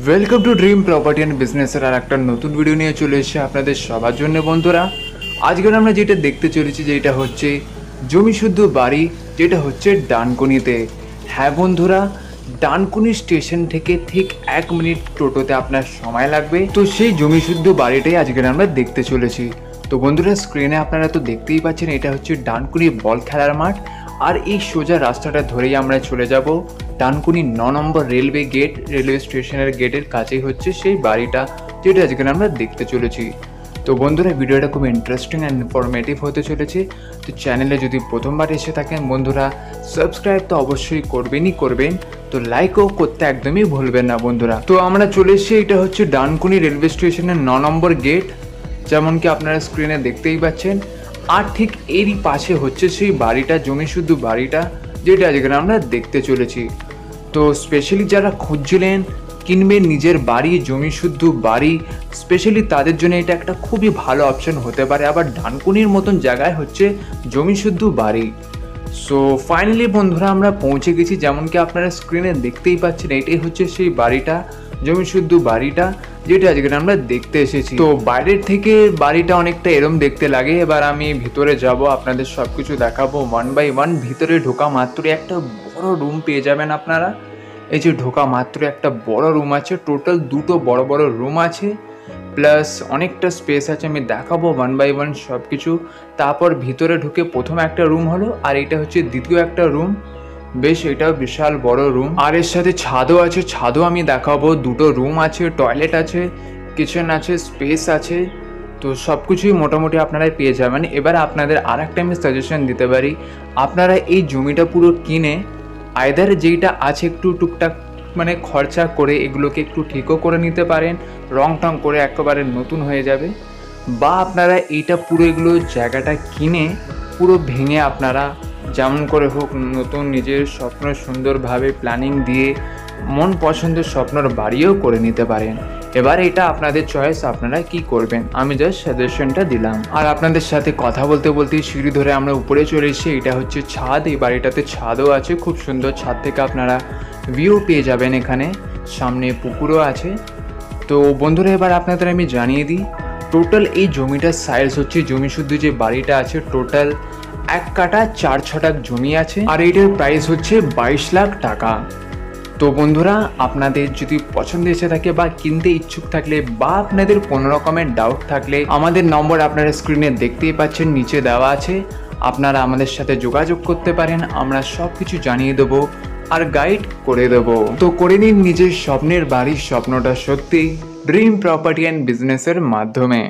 Welcome to dream property and বিজনেসের আর একটা নতুন ভিডিও নিয়ে চলে এসেছে আপনাদের সবার জন্য বন্ধুরা। আজকের আমরা যেটা দেখতে চলেছি যেটা হচ্ছে জমি শুদ্ধ বাড়ি, যেটা হচ্ছে ডানকুনিতে। হ্যাঁ বন্ধুরা, ডানকুনি স্টেশন থেকে ঠিক 1 মিনিট টোটোতে আপনার সময় লাগবে। তো সেই জমি শুদ্ধ বাড়িটাই আজকের আমরা দেখতে চলেছি। তো বন্ধুরা, স্ক্রিনে আপনারা তো দেখতেই পাচ্ছেন এটা হচ্ছে ডানকুনি বল খেলার মাঠ। আর এই সোজা রাস্তাটা ধরেই আমরা চলে যাব ডানকুনি 9 নম্বর রেলওয়ে স্টেশনের গেটের কাছেই হচ্ছে সেই বাড়িটা, যেটা আজকে আমরা দেখতে চলেছি। তো বন্ধুরা, ভিডিওটা খুব ইন্টারেস্টিং অ্যান্ড ইনফরমেটিভ হতে চলেছে। তো চ্যানেলে যদি প্রথমবার এসে থাকেন বন্ধুরা, সাবস্ক্রাইব তো অবশ্যই করবেন। তো লাইকও করতে একদমই ভুলবেন না বন্ধুরা। তো আমরা চলে এসেছি, এটা হচ্ছে ডানকুনি রেলওয়ে স্টেশনের 9 নম্বর গেট, যেমন কি আপনারা স্ক্রিনে দেখতেই পাচ্ছেন। আর ঠিক এরই পাশে হচ্ছে সেই বাড়িটা, জমি শুদ্ধ বাড়িটা, যেটা আজকে আমরা দেখতে চলেছি। তো স্পেশালি যারা খুঁজছিলেন কিনবেন নিজের বাড়ি, জমি শুদ্ধ বাড়ি, স্পেশালি তাদের জন্য এটা একটা খুবই ভালো অপশন হতে পারে। আবার ডানকুনির মতন জায়গায় হচ্ছে জমি শুদ্ধ বাড়ি। সো ফাইনালি বন্ধুরা, আমরা পৌঁছে গেছি। যেমন কি আপনারা স্ক্রিনে দেখতেই পাচ্ছেন, এটাই হচ্ছে সেই বাড়িটা, জমি শুদ্ধ বাড়িটা, যেটা আজকে আমরা দেখতে এসেছি। তো বাইরের থেকে বাড়িটা অনেকটা এরম দেখতে লাগে। এবার আমি ভিতরে যাব, আপনাদের সব কিছু দেখাবো 1 বাই 1। ভিতরে ঢোকা মাত্রই একটা বড় রুম পেয়ে যাবেন আপনারা। এই যে ঢোকা মাত্র একটা বড় রুম আছে, টোটাল 2টো বড় বড় রুম আছে, প্লাস অনেকটা স্পেস আছে। আমি দেখাবো 1 বাই 1 সব কিছু। তারপর ভিতরে ঢুকে প্রথম একটা রুম হলো, আর এটা হচ্ছে দ্বিতীয় একটা রুম। বেশ, এটাও বিশাল বড় রুম, আর এর সাথে ছাদও আছে। ছাদও আমি দেখাবো। 2টো রুম আছে, টয়লেট আছে, কিচেন আছে, স্পেস আছে। তো সব কিছুই মোটামুটি আপনারা পেয়ে যাবেন। এবার আপনাদের আর একটা আমি সাজেশন দিতে পারি, আপনারা এই জমিটা পুরো কিনে আইদার যেইটা আছে একটু টুকটাক মানে খরচা করে এগুলোকে একটু ঠিকও করে নিতে পারেন, রং টং করে একেবারে নতুন হয়ে যাবে। বা আপনারা এইটা পুরো এগুলো জায়গাটা কিনে পুরো ভেঙে আপনারা যেমন করে হোক নতুন নিজের স্বপ্ন সুন্দরভাবে প্ল্যানিং দিয়ে মন পছন্দের স্বপ্নর বাড়িও করে নিতে পারেন। এবার এটা আপনাদের চয়েস, আপনারা কি করবেন, আমি জাস্ট সাজেশনটা দিলাম। আর আপনাদের সাথে কথা বলতে বলতে সিঁড়ি ধরে আমরা উপরে চলে এসেছি। এটা হচ্ছে ছাদ, এই বাড়িটাতে ছাদও আছে, খুব সুন্দর। ছাদ থেকে আপনারা ভিউ পেয়ে যাবেন, এখানে সামনে পুকুরও আছে। তো বন্ধুরা, এবার আপনাদের আমি জানিয়ে দিই টোটাল এই জমিটার সাইজ হচ্ছে, জমি শুদ্ধ যে বাড়িটা আছে টোটাল 1 কাঠা 4 ছটাক জমি আছে, আর এইটার প্রাইস হচ্ছে 22 লাখ টাকা। তো বন্ধুরা, আপনাদের যদি পছন্দ এসে থাকে বা কিনতে ইচ্ছুক থাকলে বা আপনাদের কোনো রকমের ডাউট থাকলে, আমাদের নম্বর আপনারা স্ক্রিনে দেখতেই পাচ্ছেন, নিচে দেওয়া আছে। আপনারা আমাদের সাথে যোগাযোগ করতে পারেন, আমরা সব কিছু জানিয়ে দেবো আর গাইড করে দেবো। তো করে নিন নিজের স্বপ্নের বাড়ির স্বপ্নটা সত্যি ড্রিম প্রপার্টি অ্যান্ড বিজনেসের মাধ্যমে।